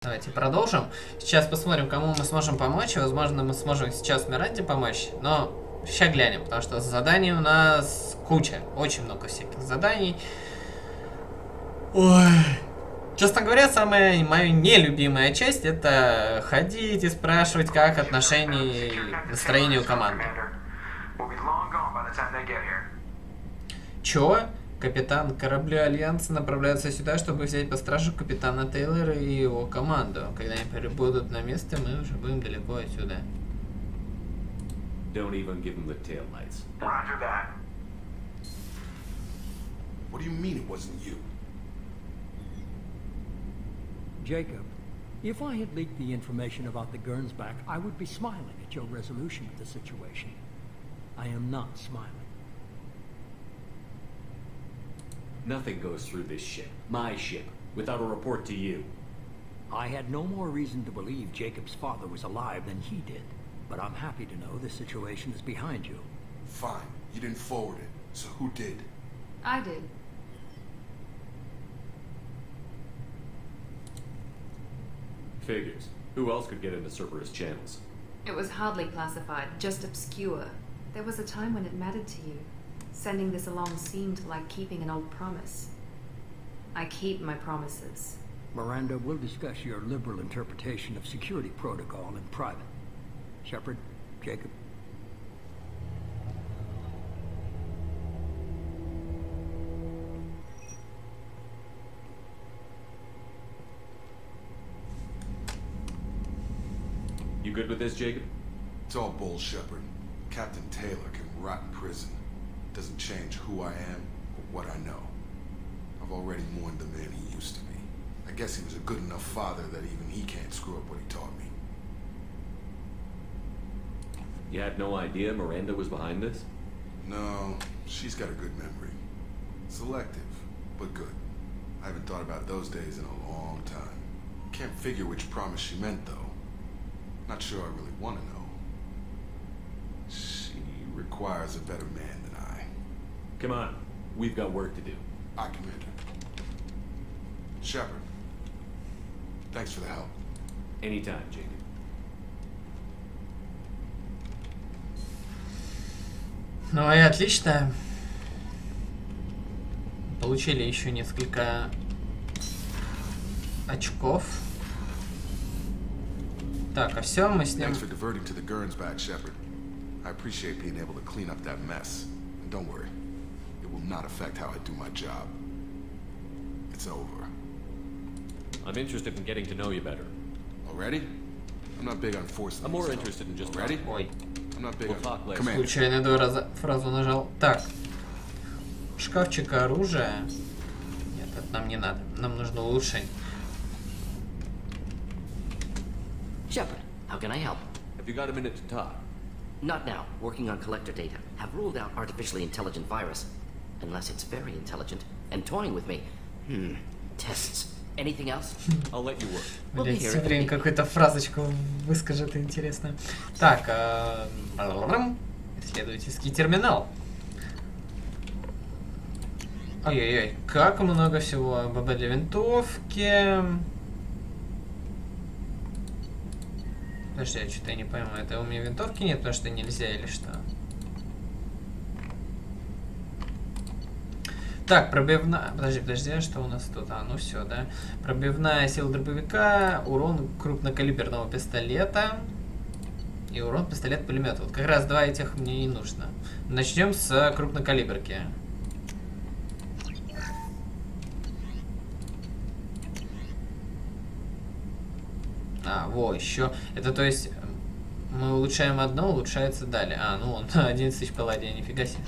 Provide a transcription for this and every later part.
Давайте продолжим. Сейчас посмотрим, кому мы сможем помочь. Возможно, мы сможем сейчас Миранде помочь. Но сейчас глянем, потому что заданий у нас куча. Очень много всяких заданий. Ой. Честно говоря, самая моя нелюбимая часть — это ходить и спрашивать, как отношение и настроение у команды. Чё? Капитан корабля Альянса направляется сюда, чтобы взять под стражу капитана Тейлора и его команду. Когда они прибудут на место, мы уже будем далеко отсюда. Don't even give them the tail lights. Roger that. What do you mean it wasn't you? Jacob, if I had leaked the information about the Gernsback, I would be smiling at your resolution of the situation. I am not smiling. Nothing goes through this ship, my ship, without a report to you. I had no more reason to believe Jacob's father was alive than he did. But I'm happy to know the situation is behind you. Fine. You didn't forward it. So who did? I did. Figures. Who else could get into Cerberus channels? It was hardly classified, just obscure. There was a time when it mattered to you. Sending this along seemed like keeping an old promise. I keep my promises. Miranda, we'll discuss your liberal interpretation of security protocol in private. Shepard, Jacob. You good with this, Jacob? It's all bull, Shepard. Captain Taylor can rot in prison. Doesn't change who I am or what I know. I've already mourned the man he used to be. I guess he was a good enough father that even he can't screw up what he taught me. You had no idea Miranda was behind this? No, she's got a good memory. Selective, but good. I haven't thought about those days in a long time. Can't figure which promise she meant, though. Not sure I really want to know. She requires a better man than I. Come on, we've got work to do. Aye, Commander. Shepard, thanks for the help. Anytime, Jacob. Ну и отлично. Получили еще несколько очков. Так, а все, мы с ним... Thanks for diverting to the Gernsback, Shepard. I appreciate being able to clean up that mess. And don't worry, it will not affect how I do my job. It's over. I'm interested in getting to know you better. Already? I'm not big on forcing. I'm more interested in just ready. Ой, I'm not big We'll on talk later. Commander. случайно 2 раза фразу нажал. Так, шкафчик оружия. Нет, это нам не надо. Нам нужно улучшение. Shepard, how can I help? Have you got a minute to talk? Not now. Working on collector data. Have ruled out artificially intelligent virus. Unless it's very intelligent and toying with me. Tests. Anything else? I'll let you work. Блин, все время какую-то фразочку выскажет интересно. Так, исследовательский терминал. Ой-ой-ой, как много всего. ББ для винтовки. Подожди, я что-то не пойму. Это у меня винтовки нет, потому что нельзя или что? Так, пробивная... Подожди, а что у нас тут? А, ну все, да. Пробивная сила дробовика, урон крупнокалиберного пистолета и урон пистолет-пулемета. Вот как раз 2 этих мне и нужно. Начнем с крупнокалиберки. А, во, еще. Это то есть мы улучшаем одно, улучшается далее. А, ну он 11 тысяч палладия, нифига себе.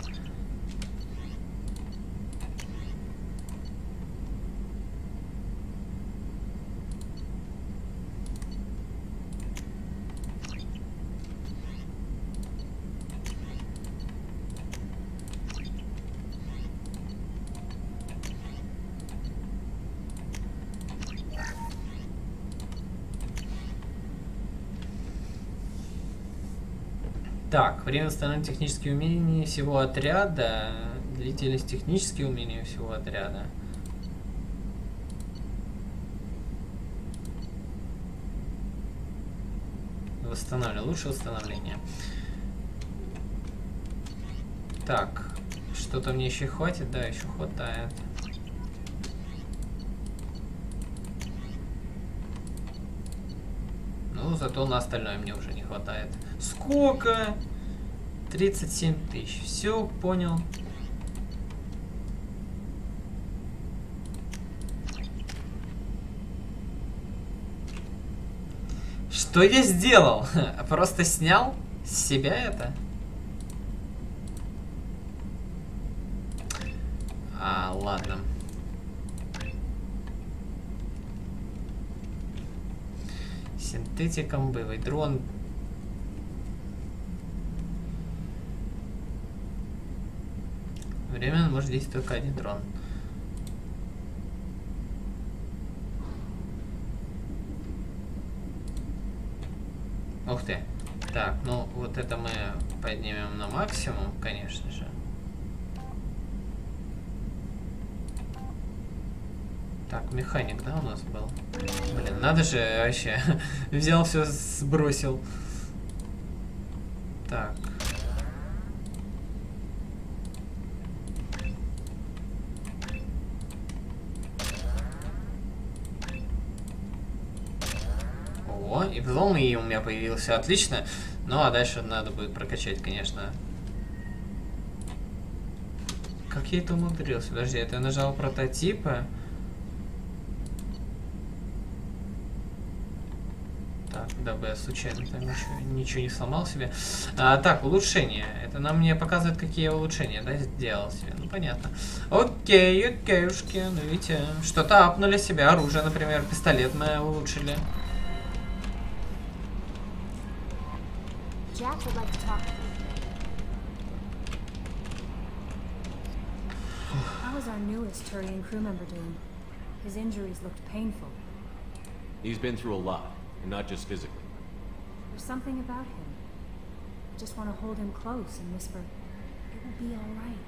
Так, время восстановления технических умений всего отряда, длительность технических умений всего отряда. восстановлю. Лучше восстановление. Так. Что-то мне еще хватит? Да, еще хватает. Ну, зато на остальное мне уже не хватает. Сколько? 37 тысяч. Все, понял. Что я сделал? Просто снял с себя это? Ладно. Синтетикомбовый дрон. Временно может действовать только один дрон. Ух ты. Так, ну вот это мы поднимем на максимум, конечно же. Так, механик, да, у нас был? Блин, надо же вообще. Взял все, сбросил. Так. О, и взлом и у меня появился. Отлично. Ну, а дальше надо будет прокачать, конечно. Как я это умудрился? Подожди, это я нажал прототипы. Так, дабы я случайно там ничего не сломал себе. Так, улучшение. Это нам мне показывает, какие я улучшения, да, сделал себе. Ну, понятно. Окей, окейушки. Ну, видите, что-то апнули себе. Оружие, например, пистолет мы улучшили. Jack would like to talk to you. How is our newest Turian crew member doing? His injuries looked painful. He's been through a lot, and not just physically. There's something about him. I just want to hold him close and whisper, it will be all right.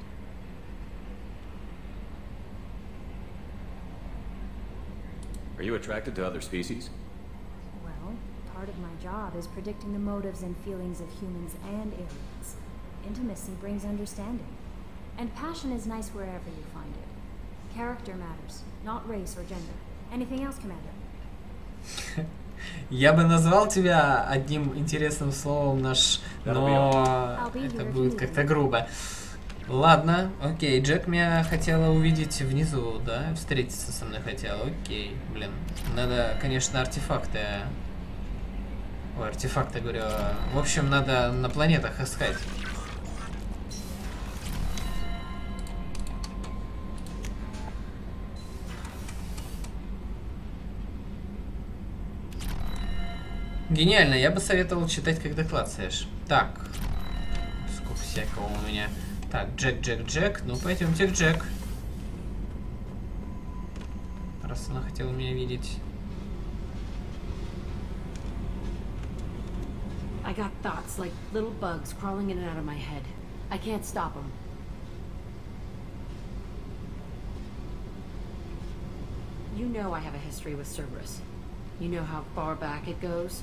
Are you attracted to other species? Well, part of my job is predicting the motives and feelings of humans and aliens. Intimacy brings understanding. And passion is nice wherever you find it. Character matters, not race or gender. Anything else, Commander? Я бы назвал тебя одним интересным словом, но это будет как-то грубо. Ладно, окей. Джек меня хотела увидеть внизу, да? Встретиться со мной хотела. Окей, блин. Надо, конечно, артефакты. Ой, артефакты, говорю. В общем, надо на планетах искать. Гениально, я бы советовал читать, когда клацаешь. Так. Сколько всякого у меня. Так, Джек. Ну, пойдемте к Джек. Раз она хотела меня видеть. I got thoughts like little bugs crawling in and out of my head. I can't stop them. You know I have a history with Cerberus. You know how far back it goes?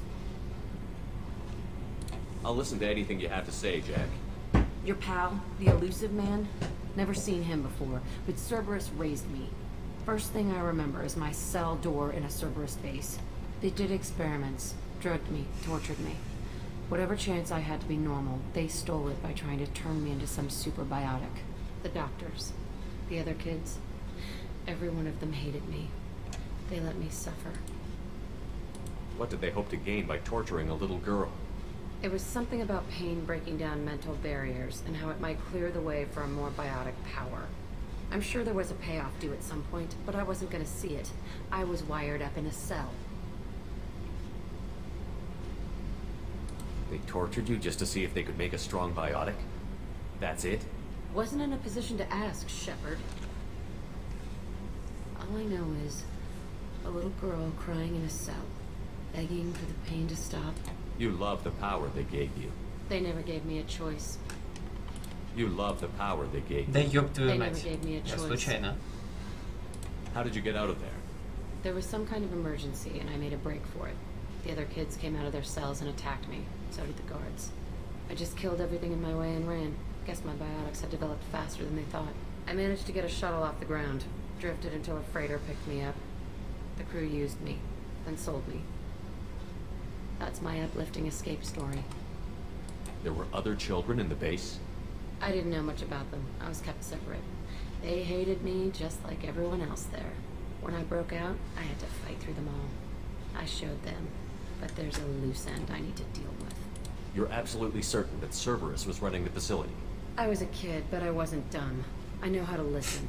I'll listen to anything you have to say, Jack. Your pal, the elusive man? Never seen him before, but Cerberus raised me. First thing I remember is my cell door in a Cerberus base. They did experiments, drugged me, tortured me. Whatever chance I had to be normal, they stole it by trying to turn me into some superbiotic. The doctors, the other kids, every one of them hated me. They let me suffer. What did they hope to gain by torturing a little girl? It was something about pain breaking down mental barriers and how it might clear the way for a more biotic power. I'm sure there was a payoff due at some point, but I wasn't going to see it. I was wired up in a cell. They tortured you just to see if they could make a strong biotic? That's it? Wasn't in a position to ask, Shepard. All I know is a little girl crying in a cell, begging for the pain to stop. You love the power they gave you. They never gave me a choice. You love the power they gave you. Да ёб твою They never мать. gave me a Я choice. случайно. How did you get out of there? There was some kind of emergency and I made a break for it. The other kids came out of their cells and attacked me. So did the guards. I just killed everything in my way and ran. Guess my biotics had developed faster than they thought. I managed to get a shuttle off the ground. Drifted until a freighter picked me up. The crew used me, then sold me. That's my uplifting escape story. There were other children in the base? I didn't know much about them. I was kept separate. They hated me just like everyone else there. When I broke out, I had to fight through them all. I showed them, but there's a loose end I need to deal with. You're absolutely certain that Cerberus was running the facility? I was a kid, but I wasn't dumb. I know how to listen.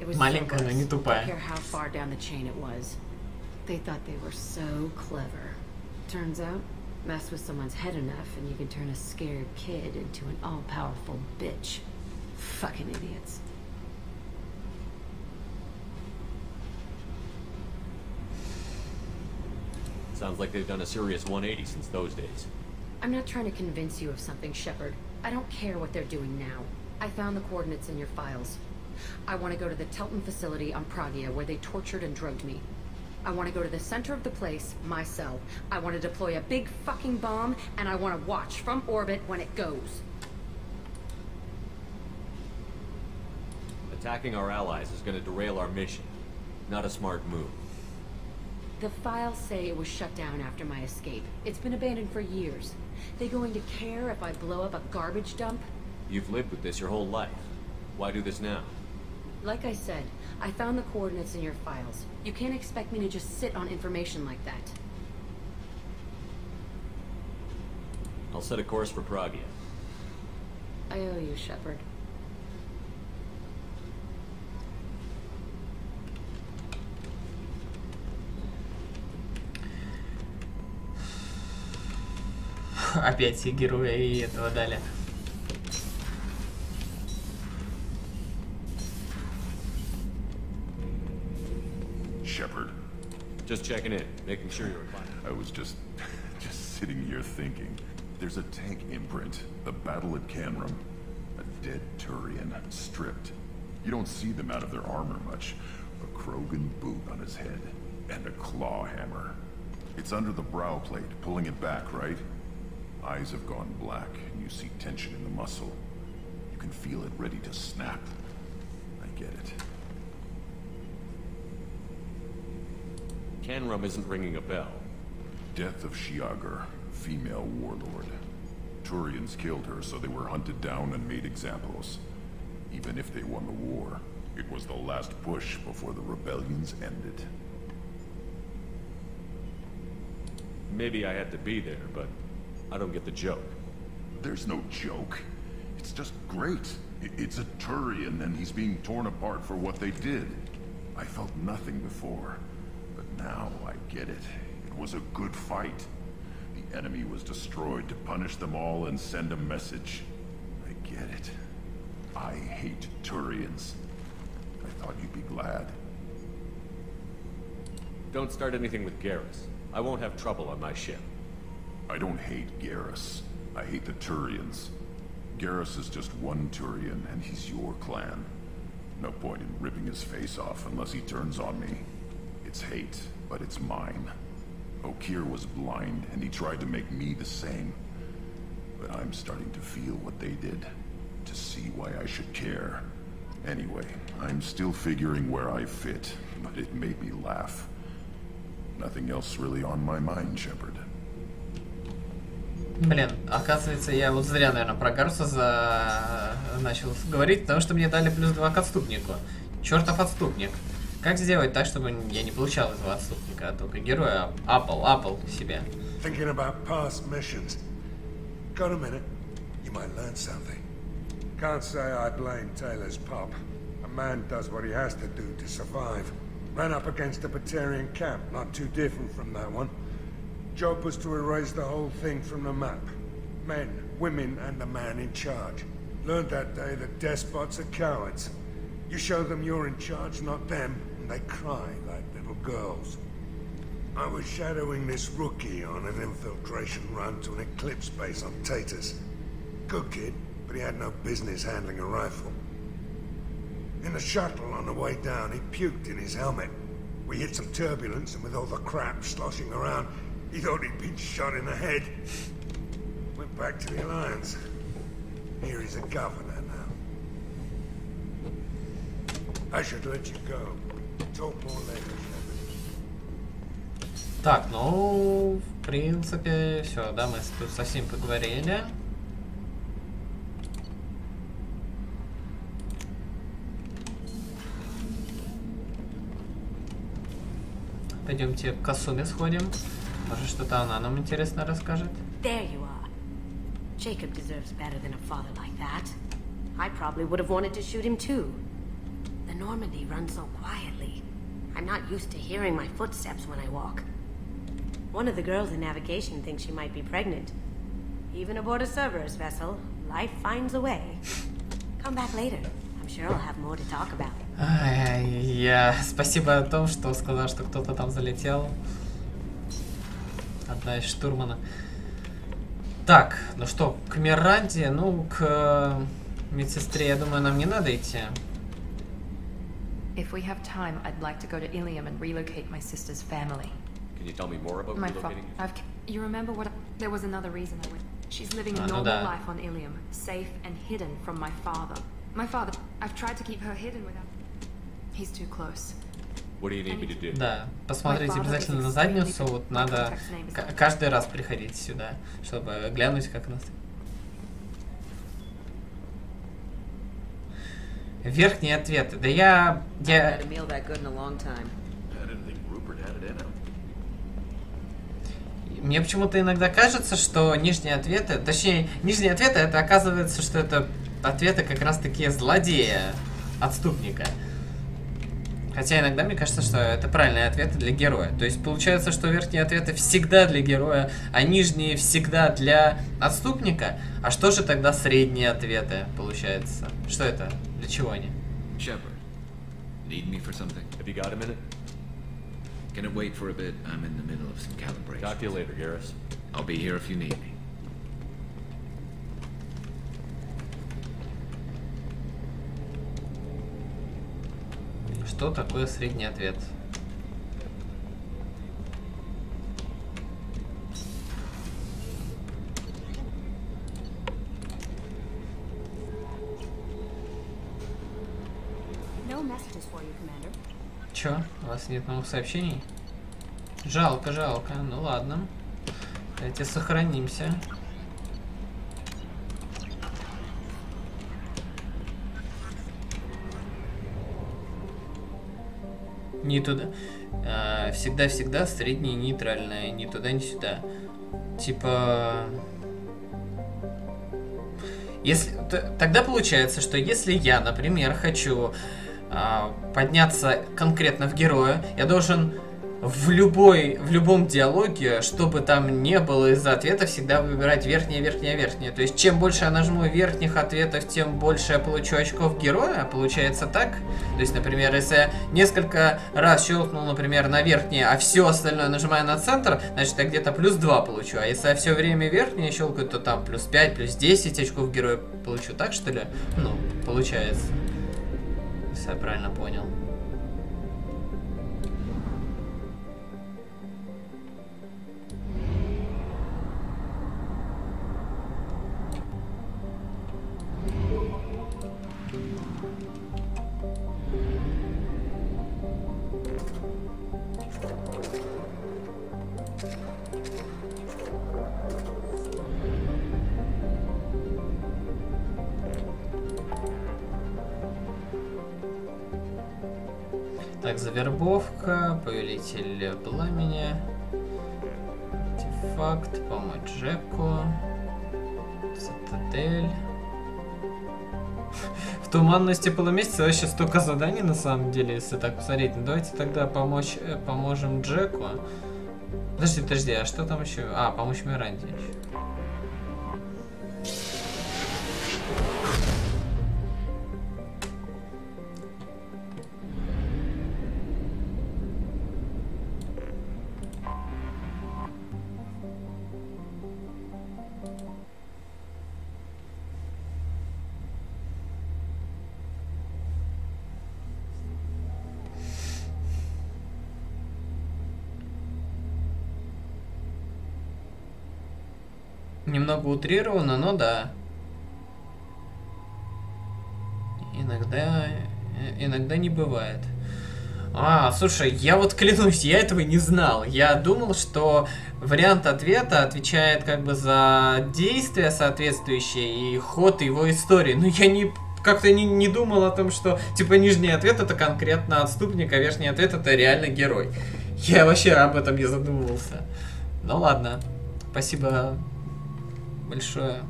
It was Маленькая, но не Cerberus. тупая. I don't care how far down the chain it was. They thought they were so clever. Turns out, mess with someone's head enough and you can turn a scared kid into an all-powerful bitch. Fucking idiots. Sounds like they've done a serious 180 since those days. I'm not trying to convince you of something, Shepard. I don't care what they're doing now. I found the coordinates in your files. I want to go to the Telton facility on Pragia where they tortured and drugged me. I want to go to the center of the place, my cell. I want to deploy a big fucking bomb, and I want to watch from orbit when it goes. Attacking our allies is going to derail our mission. Not a smart move. The files say it was shut down after my escape. It's been abandoned for years. They going to care if I blow up a garbage dump? You've lived with this your whole life. Why do this now? Like I said, I found the coordinates in your files. You can't expect me to just sit on information like that. I'll set a course for Pragia. I owe you, Shepard. Опять все герои и этого дали. Shepard. Just checking in, making sure you're fine. I was just sitting here thinking. There's a tank imprint, the battle at Canrum. A dead Turian, stripped. You don't see them out of their armor much. A Krogan boot on his head, and a claw hammer. It's under the brow plate, pulling it back, right? Eyes have gone black, and you see tension in the muscle. You can feel it ready to snap. I get it. Canrum isn't ringing a bell. Death of Shiagar, female warlord. Turians killed her, so they were hunted down and made examples. Even if they won the war, it was the last push before the rebellions ended. Maybe I had to be there, but I don't get the joke. There's no joke. It's just great. It's a Turian, and he's being torn apart for what they did. I felt nothing before, but now I get it. It was a good fight. The enemy was destroyed to punish them all and send a message. I get it. I hate Turians. I thought you'd be glad. Don't start anything with Garrus. I won't have trouble on my ship. I don't hate Garrus. I hate the Turians. Garrus is just one Turian, and he's your clan. No point in ripping his face off unless he turns on me. It's hate, but it's mine. Okir was blind, and he tried to make me the same. But I'm starting to feel what they did, to see why I should care. Anyway, I'm still figuring where I fit, but it made me laugh. Nothing else really on my mind, Shepard. Блин, оказывается, я вот зря, наверное, про Гаруса начал говорить, потому что мне дали +2 к отступнику. Чертов отступник. Как сделать так, чтобы я не получал этого отступника, а только героя апал себе? Thinking about past missions. Got a minute? You might learn something. Can't say I blame Taylor's pop. A man does what he has to do to survive. Ran up against a Batarian camp, not too different from that one. Job was to erase the whole thing from the map. Men, women, and the man in charge. Learned that day that despots are cowards. You show them you're in charge, not them, and they cry like little girls. I was shadowing this rookie on an infiltration run to an Eclipse base on Tatus. Good kid, but he had no business handling a rifle. In the shuttle on the way down, he puked in his helmet. We hit some turbulence, and with all the crap sloshing around, He thought he'd been shot in the head. Went back to the Alliance. Here he's a governor now. I should let you go. Talk more later. Так, ну, в принципе, все, да, мы тут со всеми поговорили. Пойдемте к Касуме сходим. Может, что-то она нам интересно расскажет. There you are. Jacob deserves better than a father like that. I probably would have wanted to shoot him too. The Normandy runs so quietly. I'm not used to hearing my footsteps when I walk. One of the girls in navigation thinks she might be pregnant. Even aboard a Cerberus vessel, life finds a way. Come back later. I'm sure I'll have more to talk about. Спасибо о том, что сказал, что кто-то там залетел. Одна из штурмана. Так, ну что, к Миранде, ну, к медсестре, я думаю, нам не надо идти. If we have time, I'd like to go to Ilium and relocate my sister's family. Can you tell me more about relocating? You remember what? There was another reason I went. She's living a normal life on Ilium, safe and hidden from my father. My father. I've tried to keep her hidden without. He's too close. What do you need me to do? Да, посмотрите обязательно на задницу. Вот надо каждый раз приходить сюда, чтобы глянуть, как нас. Верхние ответы. Да я... Мне почему-то иногда кажется, что нижние ответы... Точнее, нижние ответы, это оказывается, что это ответы как раз-таки злодея, отступника. Хотя иногда мне кажется, что это правильные ответы для героя. То есть получается, что верхние ответы всегда для героя, а нижние всегда для отступника. А что же тогда средние ответы получается? Что это? Для чего они? Shepard, need me for something? Have you got a minute? Can it wait for a bit? I'm in the middle of some calibration. Talk to you later, Garrus. I'll be here if you need me. Что такое средний ответ? Чё? У вас нет новых сообщений? Жалко, жалко. Ну ладно. Давайте сохранимся. Не туда. Всегда-всегда среднее нейтральное. Ни туда, ни сюда. Типа... Если... Тогда получается, что если я, например, хочу подняться конкретно в героя, я должен в любом диалоге, чтобы там не было из-за ответа, всегда выбирать верхнее, верхнее, верхнее. То есть, чем больше я нажму верхних ответов, тем больше я получу очков героя. Получается так? То есть, например, если я несколько раз щелкнул, например, на верхнее, а все остальное нажимаю на центр, значит, я где-то плюс 2 получу. А если я все время верхнее щелкаю, то там плюс 5, плюс 10 очков героя получу. Так, что ли? Ну, получается. Если я правильно понял. Так, завербовка, повелитель пламени, артефакт, помочь Джеку, цитадель. В туманности полумесяца вообще столько заданий на самом деле, если так посмотреть. Ну, давайте тогда поможем Джеку. Подожди, а что там еще? А, помочь Миранде еще. Немного утрировано, но да. Иногда не бывает. Слушай, я вот клянусь, я этого не знал. Я думал, что вариант ответа отвечает как бы за действия соответствующие и ход его истории. Но я как-то не думал о том, что типа нижний ответ это конкретно отступник, а верхний ответ это реально герой. Я вообще об этом не задумывался. Ну ладно. Спасибо большое,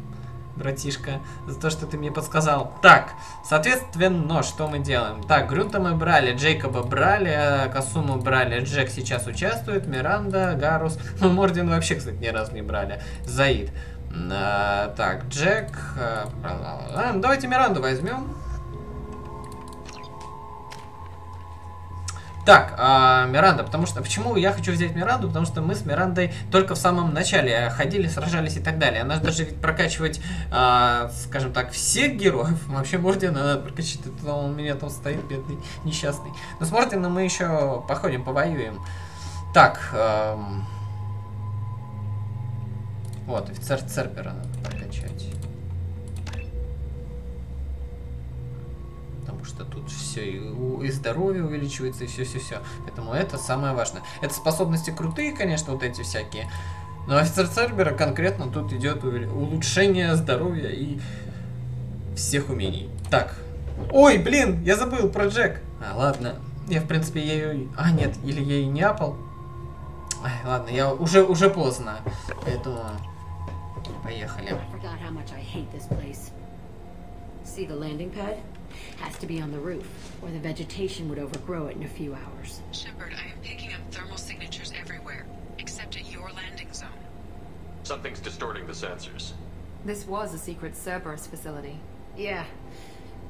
братишка, за то, что ты мне подсказал. Так, соответственно, что мы делаем? Так, Грунта мы брали, Джейкоба брали, Касуму брали, Джек сейчас участвует, Миранда, Гарус. Ну, Мордин вообще, кстати, ни разу не брали. Заид. Так, Джек. Давайте Миранду возьмем. Так, Миранда, потому что... Почему я хочу взять Миранду? Потому что мы с Мирандой только в самом начале ходили, сражались и так далее. Она даже ведь прокачивать, скажем так, всех героев. Вообще Мордина надо прокачать. Это он у меня там стоит, бедный, несчастный. Но с Мордином мы еще походим, повоюем. Так, вот, офицер Цербера надо прокачать. Потому что тут все и здоровье увеличивается, и все. Поэтому это самое важное. Это способности крутые, конечно, вот эти всякие. Но офицер Цербера конкретно тут идет улучшение здоровья и всех умений. Так. Ой, блин, я забыл про Джек. Ладно. Я, в принципе, ее... нет, или я ее не апал. Ладно, я уже поздно. Поэтому... Поехали. Has to be on the roof, or the vegetation would overgrow it in a few hours. Shepard, I am picking up thermal signatures everywhere, except at your landing zone. Something's distorting the sensors. This was a secret Cerberus facility. Yeah,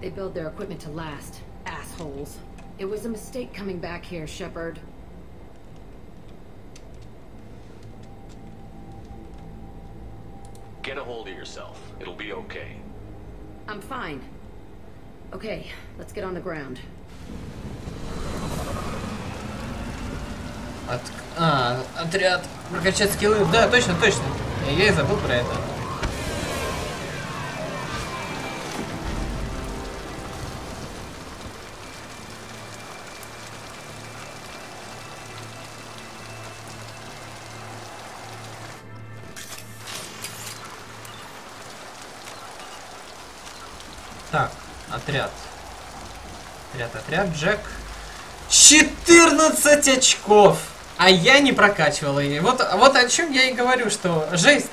they build their equipment to last. Assholes. It was a mistake coming back here, Shepard. Get a hold of yourself. It'll be okay. I'm fine. Okay, let's get on the ground. Отряд. Прокачать скиллы. Да, точно. Я и забыл про это. Так, отряд, Джек. 14 очков! А я не прокачивал ее. Вот о чем я и говорю, что жесть.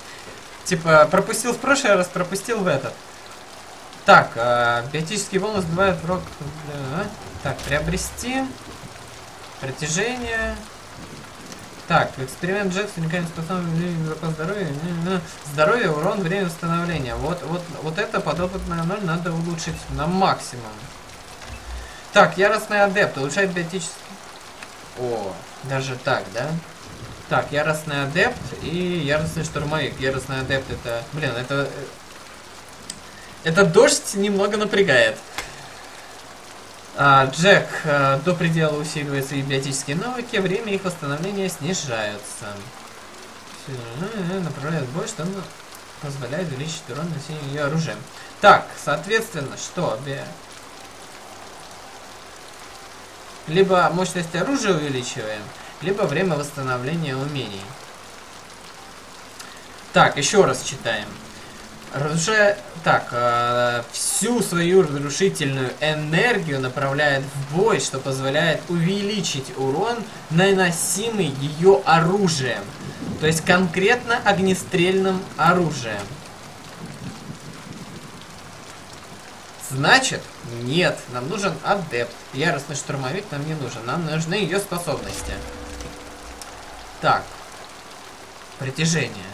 Типа, пропустил в прошлый раз, пропустил в этот. Так, биотические волны сбивают враг. Так, приобрести. Притяжение. Так, эксперимент Джек с уникальным способностью запас здоровья. Здоровье, урон, время восстановления. Вот это подопытная 0 надо улучшить на максимум. Так, яростный адепт. Улучшает биотический... О, даже так, да? Так, яростный адепт и яростный штурмовик. Яростный адепт это... Блин, это дождь немного напрягает. Джек до предела усиливает свои биотические навыки, время их восстановления снижается. Направляет бой, что позволяет увеличить урон нанесения ее оружием. Так, соответственно, что? Либо мощность оружия увеличиваем, либо время восстановления умений. Так, еще раз читаем. Всю свою разрушительную энергию направляет в бой, что позволяет увеличить урон, наносимый ее оружием. То есть конкретно огнестрельным оружием. Значит, нет, нам нужен адепт. Яростный штурмовик нам не нужен. Нам нужны ее способности. Так. Притяжение.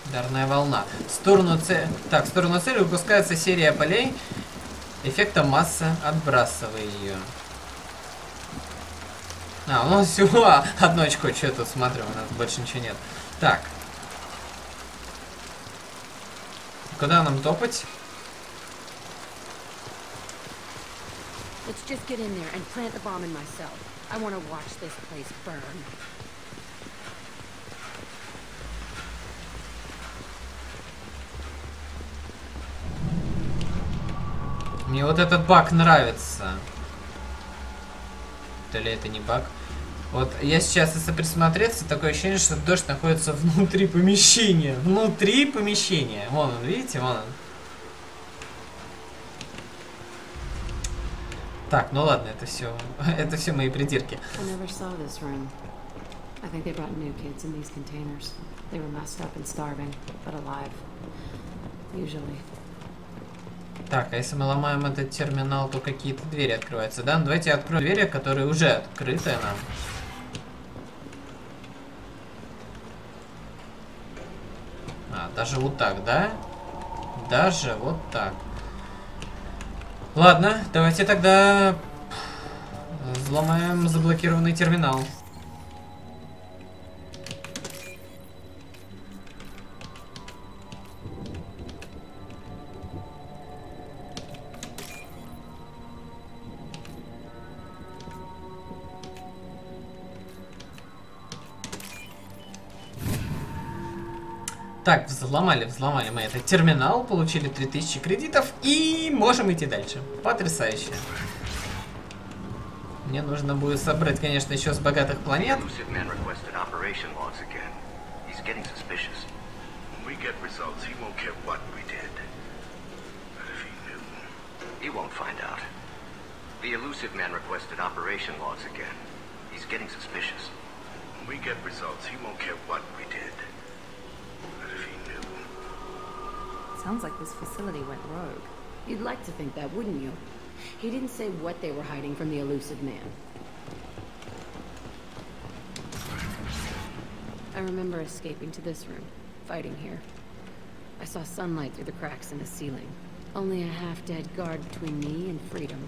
Ударная волна. В сторону цели выпускается серия полей. Эффекта масса, отбрасывай ее. У нас всего одно очко. Что я тут смотрю? У нас больше ничего нет. Так. Куда нам топать? Let's just get in there and plant the bomb in myself. I want to watch this place burn. Мне вот этот баг нравится. То ли это не баг. Вот я сейчас, если присмотреться, такое ощущение, что дождь находится внутри помещения. Внутри помещения. Вон он, видите, вон он. Так, ну ладно, это все мои придирки. I think they brought new kids in these containers. They were messed up and starving, but alive. Usually. Так, а если мы ломаем этот терминал, то какие-то двери открываются, да? Ну, давайте откроем двери, которые уже открыты нам. А, даже вот так, да? Даже вот так. Ладно, давайте тогда взломаем заблокированный терминал. Так, взломали мы этот терминал, получили 3000 кредитов и можем идти дальше. Потрясающе. Мне нужно будет собрать, конечно, еще с богатых планет. Sounds like this facility went rogue. You'd like to think that, wouldn't you? He didn't say what they were hiding from the elusive man. I remember escaping to this room, fighting here. I saw sunlight through the cracks in the ceiling. Only a half-dead guard between me and freedom.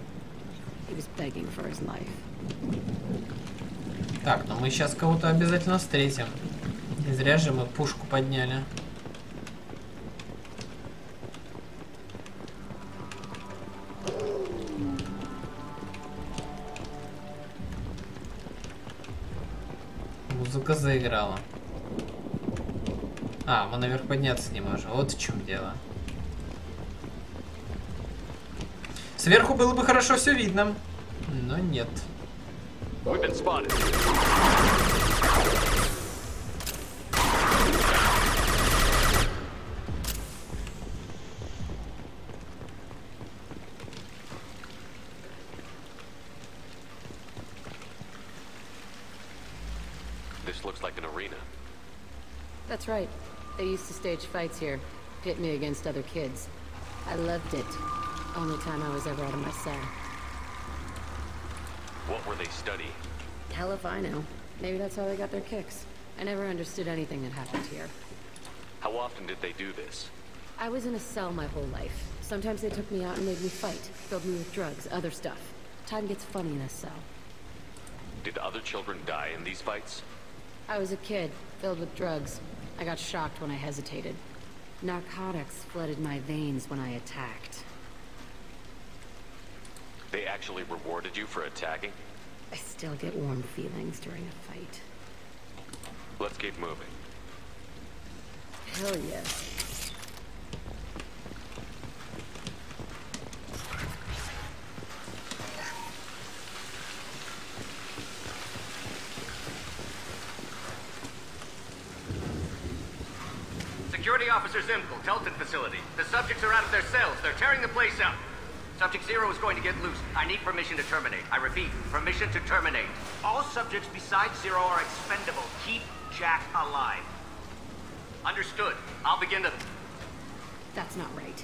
He was begging for his life. Так, но мы сейчас кого-то обязательно встретим. Не зря же мы пушку подняли. Музыка заиграла. А, мы наверх подняться не можем. Вот в чем дело. Сверху было бы хорошо все видно, но нет. That's right. They used to stage fights here, pit me against other kids. I loved it. Only time I was ever out of my cell. What were they studying? Hell if I know. Maybe that's how they got their kicks. I never understood anything that happened here. How often did they do this? I was in a cell my whole life. Sometimes they took me out and made me fight, filled me with drugs, other stuff. Time gets funny in a cell. Did other children die in these fights? I was a kid, filled with drugs. I got shocked when I hesitated. Narcotics flooded my veins when I attacked. They actually rewarded you for attacking? I still get warm feelings during a fight. Let's keep moving. Hell yeah. Security Officer Zimkel, Telton facility. The subjects are out of their cells. They're tearing the place up. Subject Zero is going to get loose. I need permission to terminate. I repeat, permission to terminate. All subjects besides Zero are expendable. Keep Jack alive. Understood. I'll begin to... That's not right.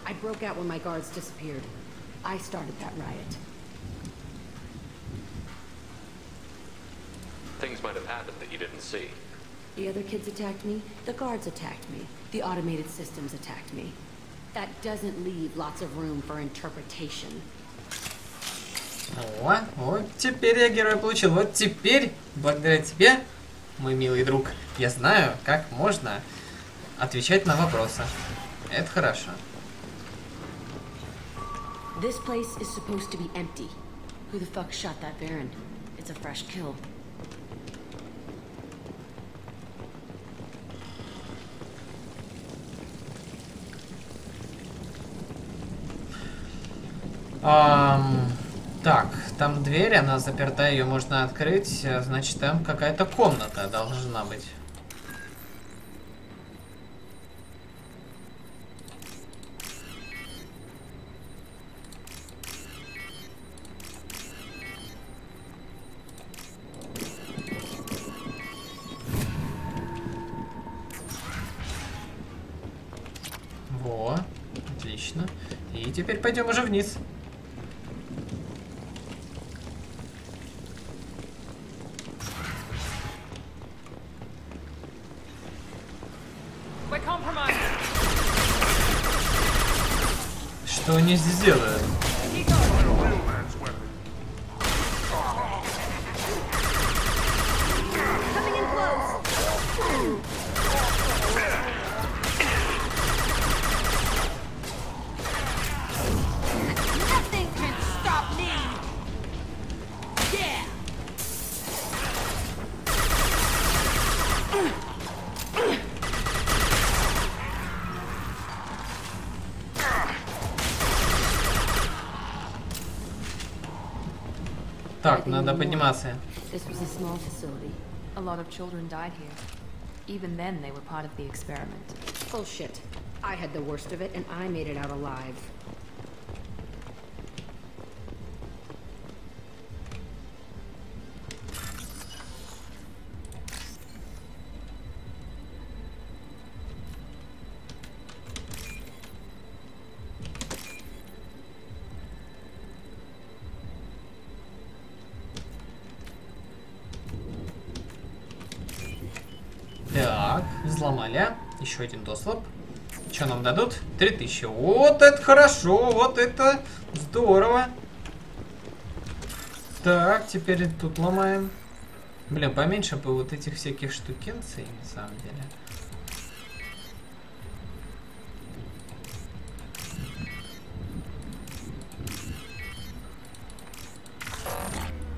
I broke out when my guards disappeared. I started that riot. Things might have happened that you didn't see. The other kids attacked me. The guards attacked me. The automated systems attacked me. That doesn't leave lots of room for interpretation. О, вот теперь я героя получил. Вот теперь, благодаря тебе, мой милый друг, я знаю, как можно отвечать на вопросы. Это хорошо. This place is supposed to be empty. Who the fuck shot that Varen? It's a fresh kill. Так, там дверь, она заперта, ее можно открыть. Значит, там какая-то комната должна быть. Во, отлично. И теперь пойдем уже вниз. Что они здесь делают? Так, надо подниматься. This was a small facility. A lot of children died here. Even then, they were part of the experiment. Bullshit. I had the worst of it, and I made it out alive. Так, взломали. Еще один доступ. Что нам дадут? 3000. Вот это хорошо, вот это здорово. Так, теперь тут ломаем. Блин, поменьше бы вот этих всяких штукенций, на самом деле.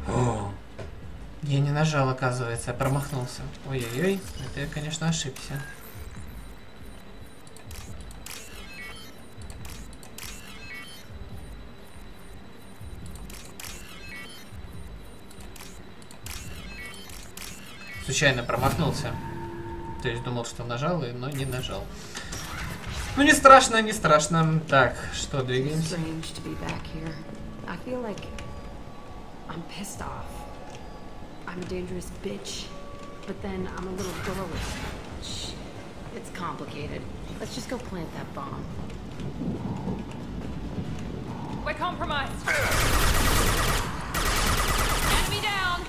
О, я не нажал, оказывается, я промахнулся. Ой-ой-ой, это я, конечно, ошибся. Случайно промахнулся. То есть думал, что нажал, но не нажал. Ну не страшно, не страшно. Так, что, двигаемся? I'm pissed off. I'm a dangerous bitch, but then I'm a little girly. Shh. It's complicated. Let's just go plant that bomb. We're compromised. Enemy down.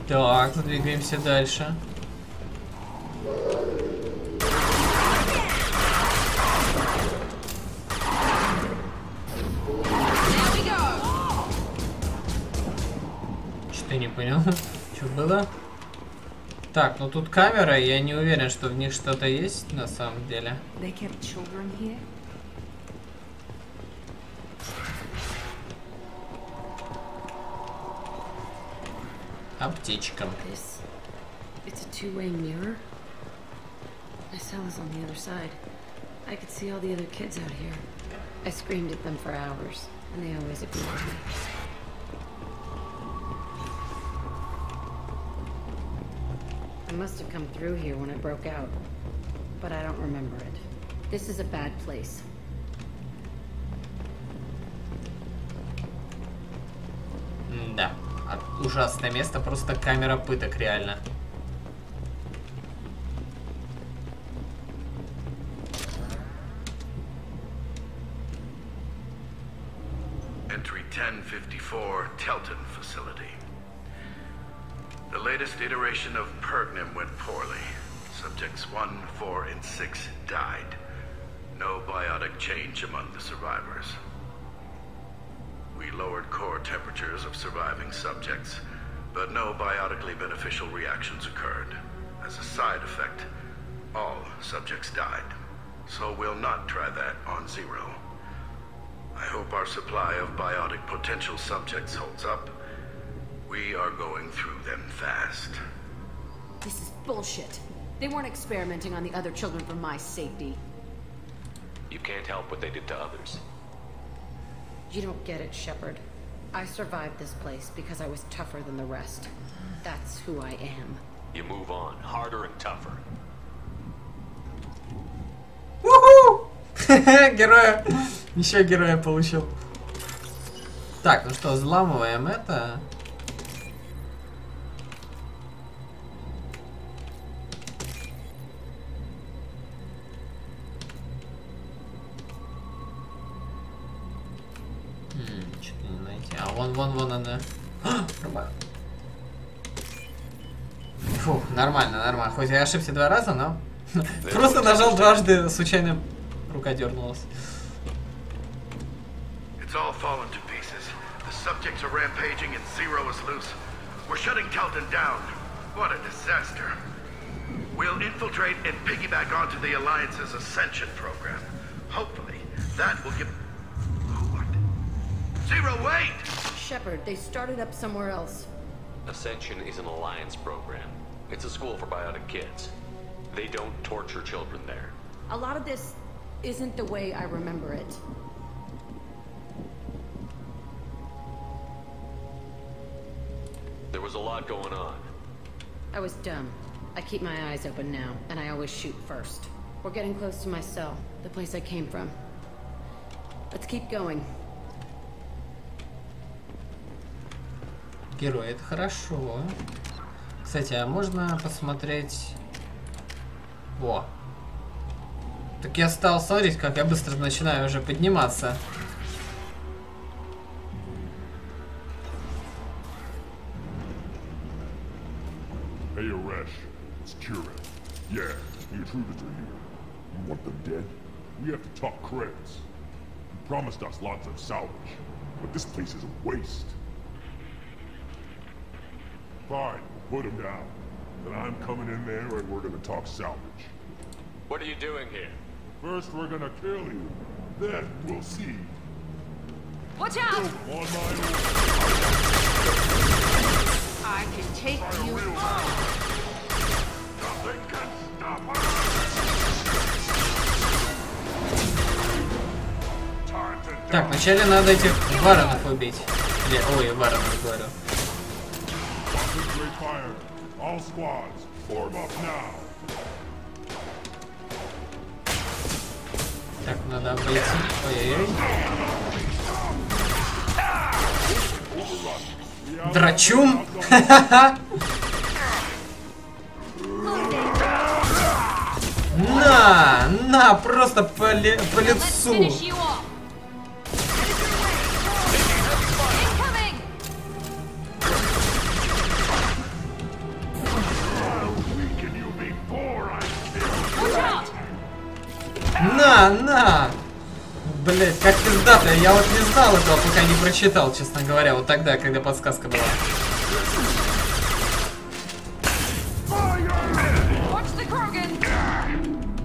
Так, двигаемся дальше. Что-то не понял, что было. Так, ну тут камера, я не уверен, что в них что-то есть на самом деле. Аптечка. It's a two-way mirror. My cell is on the other side. I could see all the other kids out here. I screamed at them for hours, and they always ignored me. I must have come through here when it broke out, but I don't remember it. This is a bad place. Да, ужасное место, просто камера пыток, реально. Entry 1054, Telton facility. The latest iteration of Pergnum went poorly. Subjects 1, 4, and 6 died. No biotic change among the survivors. We lowered core temperatures of surviving subjects, but no biotically beneficial reactions occurred. As a side effect, all subjects died. So we'll not try that on Zero. I hope our supply of biotic potential subjects holds up. We are going through them fast. This is bullshit. They weren't experimenting on the other children for my safety. You can't help what they did to others. You don't get it, Shepard. I survived this place because I was tougher than the rest. That's who I am. You move on, harder and tougher. Уху! Героя! Еще героя получил. Так, ну что, взламываем это. Что-то не найти. А, вон она. Фу, нормально. Хоть я ошибся 2 раза, но просто нажал дважды, случайно рука дернулась. It's all fallen to pieces. The subjects are rampaging and Zero is loose. We're shutting Telton down. What a disaster. We'll infiltrate and piggyback onto the Alliance's Ascension program. Hopefully, that will give... What? Zero, wait! Shepard, they started up somewhere else. Ascension is an alliance program. It's a school for biotic kids. They don't torture children there. A lot of this isn't the way I remember it. There was a lot going on. I was dumb. I keep my eyes open now, and I always shoot first. We're getting close to my cell, the place I came from. Let's keep going. Герой, это хорошо. Кстати, а можно посмотреть... Во. Так я стал смотреть, как я быстро начинаю уже подниматься. Hey, Aresh, it's Kira. Yeah, the intruders are here. You want them dead? We have to talk credits. You promised us lots of salvage, but this place is a waste. Fine, we'll put him down. Then I'm coming in there and we're gonna talk salvage. What are you doing here? First we're gonna kill you. Then we'll see. Watch out! On my order. I can take you on. Nothing can stop us. Так, вначале надо этих варенов убить. Или, ой, варенов говорю. All squads, form up now. Так, надо обойти. Ой-ой-ой. Драчун! На, просто по лицу. На! Блять, как пиздато. Я вот не знал этого, пока не прочитал, честно говоря. Вот тогда, когда подсказка была.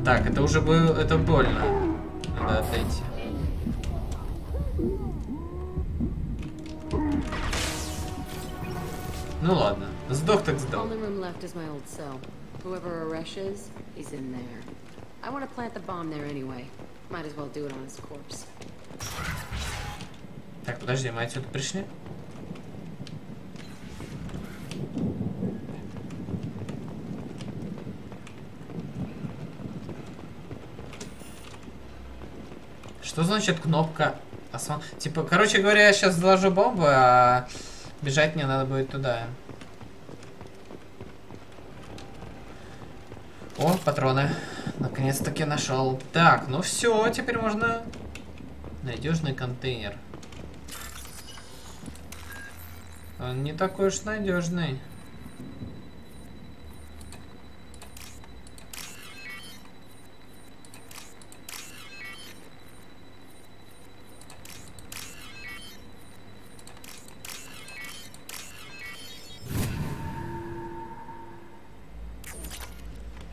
Так, это уже было... Это больно. Надо отойти. Ну ладно. Сдох так сдох. I want to plant the bomb there anyway. Might as well do it on his corpse. Так, подожди, мы отсюда пришли? Что значит кнопка? Типа, короче говоря, я сейчас заложу бомбу, а бежать мне надо будет туда. О, патроны. Наконец-таки нашел. Так, ну все, теперь можно... Надежный контейнер. Он не такой уж надежный.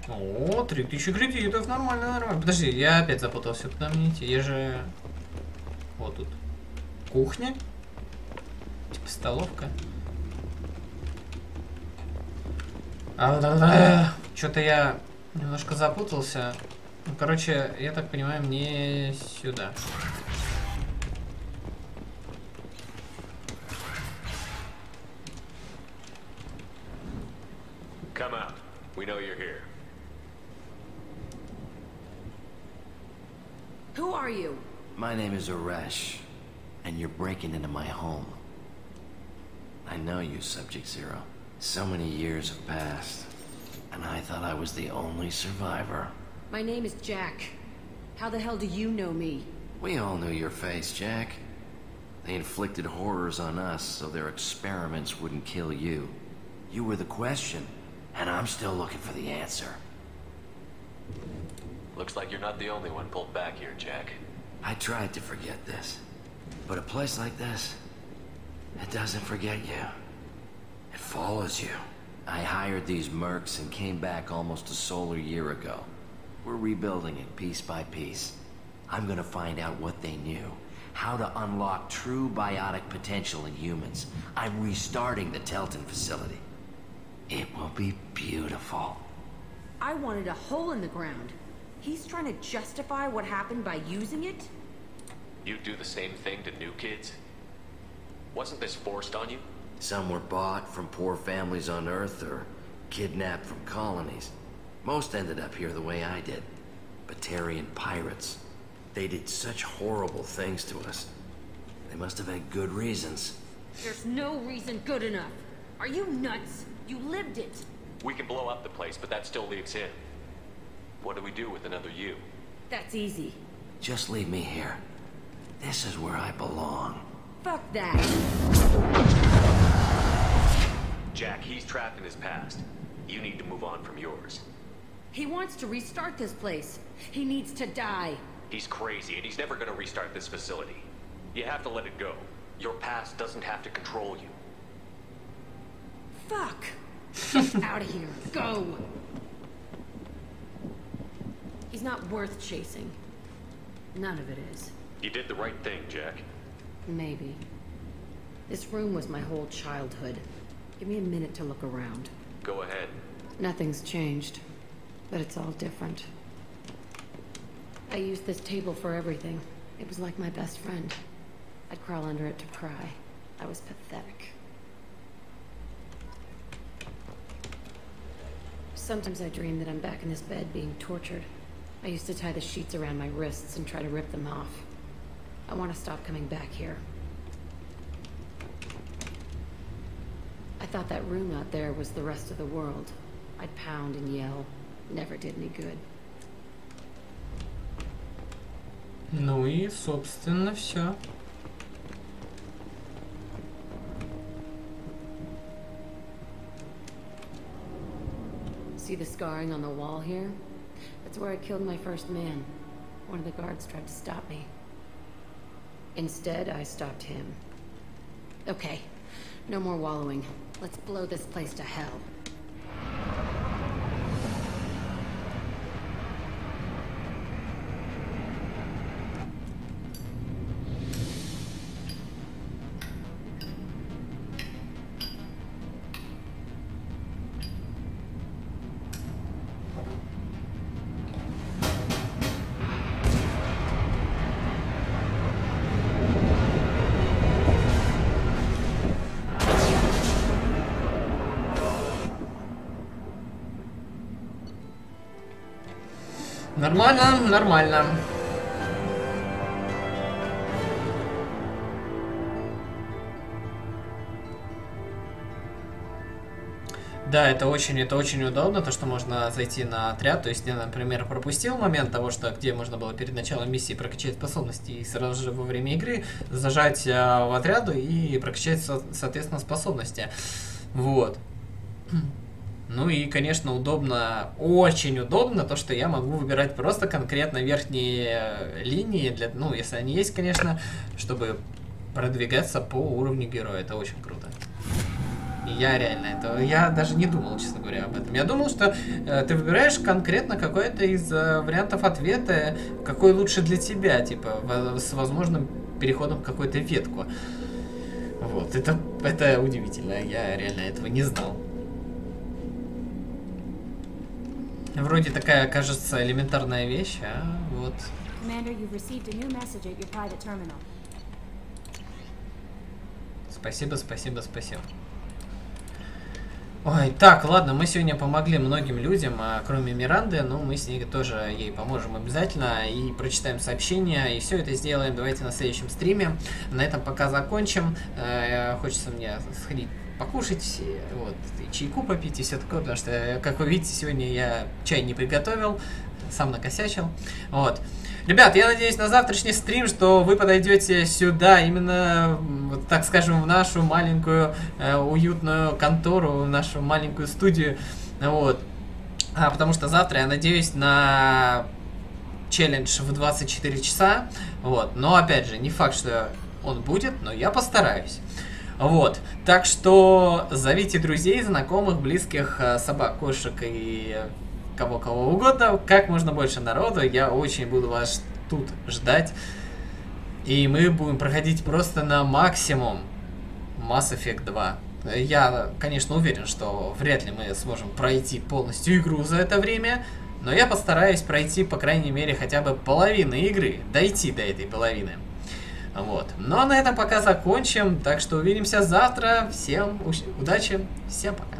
О, 3000 кредитов, нормально. Подожди, я опять запутался, куда мне идти? Я же... Вот тут. Кухня? Типа столовка. Что-то я немножко запутался. Ну, короче, я так понимаю, мне сюда. Come out. We know you're here. Who are you? My name is Aresh, and you're breaking into my home. I know you, Subject Zero. So many years have passed, and I thought I was the only survivor. My name is Jack. How the hell do you know me? We all knew your face, Jack. They inflicted horrors on us so their experiments wouldn't kill you. You were the question, and I'm still looking for the answer. Looks like you're not the only one pulled back here, Jack. I tried to forget this, but a place like this, it doesn't forget you. It follows you. I hired these mercs and came back almost a solar year ago. We're rebuilding it piece by piece. I'm gonna find out what they knew, how to unlock true biotic potential in humans. I'm restarting the Telton facility. It will be beautiful. I wanted a hole in the ground. He's trying to justify what happened by using it? You do the same thing to new kids? Wasn't this forced on you? Some were bought from poor families on Earth or kidnapped from colonies. Most ended up here the way I did. Batarian pirates. They did such horrible things to us. They must have had good reasons. There's no reason good enough. Are you nuts? You lived it. We can blow up the place, but that still leaves him. What do we do with another you? That's easy. Just leave me here. This is where I belong. Fuck that. Jack, he's trapped in his past. You need to move on from yours. He wants to restart this place. He needs to die. He's crazy, and he's never gonna restart this facility. You have to let it go. Your past doesn't have to control you. Fuck. Get out of here. Go. He's not worth chasing. None of it is. You did the right thing, Jack. Maybe. This room was my whole childhood. Give me a minute to look around. Go ahead. Nothing's changed, but it's all different. I used this table for everything. It was like my best friend. I'd crawl under it to cry. I was pathetic. Sometimes I dream that I'm back in this bed being tortured. I used to tie the sheets around my wrists and try to rip them off. I want to stop coming back here. I thought that room out there was the rest of the world. I'd pound and yell. Never did any good. Ну и, собственно, все. See the scarring on the wall here? That's where I killed my first man. One of the guards tried to stop me. Instead, I stopped him. Okay, no more wallowing. Let's blow this place to hell. Нормально, нормально. Да, это очень удобно, то, что можно зайти на отряд. То есть я, например, пропустил момент того, что где можно было перед началом миссии прокачать способности и сразу же во время игры зажать в отряду и прокачать, соответственно, способности. Вот. Ну и, конечно, удобно, очень удобно то, что я могу выбирать просто конкретно верхние линии, для, ну, если они есть, конечно, чтобы продвигаться по уровню героя. Это очень круто. И я реально я даже не думал, честно говоря, об этом. Я думал, что ты выбираешь конкретно какой-то из вариантов ответа, какой лучше для тебя, типа, с возможным переходом в какую-то ветку. Вот, это удивительно, я реально этого не знал. Вроде такая, кажется, элементарная вещь, а вот. Спасибо, спасибо, спасибо. Ой, так, ладно, мы сегодня помогли многим людям, кроме Миранды, но мы с ней тоже ей поможем обязательно и прочитаем сообщения, и все это сделаем. Давайте на следующем стриме. На этом пока закончим. Хочется мне сходить покушать, вот, и чайку попить и все такое, потому что, как вы видите, сегодня я чай не приготовил, сам накосячил, вот. Ребят, я надеюсь на завтрашний стрим, что вы подойдете сюда, именно, вот, так скажем, в нашу маленькую уютную контору, в нашу маленькую студию, вот. Потому что завтра я надеюсь на челлендж в 24 часа, вот. Но, опять же, не факт, что он будет, но я постараюсь. Вот, так что зовите друзей, знакомых, близких, собак, кошек и кого угодно, как можно больше народу, я очень буду вас тут ждать, и мы будем проходить просто на максимум Mass Effect 2. Я, конечно, уверен, что вряд ли мы сможем пройти полностью игру за это время, но я постараюсь пройти, по крайней мере, хотя бы половину игры, дойти до этой половины. Вот. Но на этом пока закончим. Так что увидимся завтра. Всем удачи. Всем пока.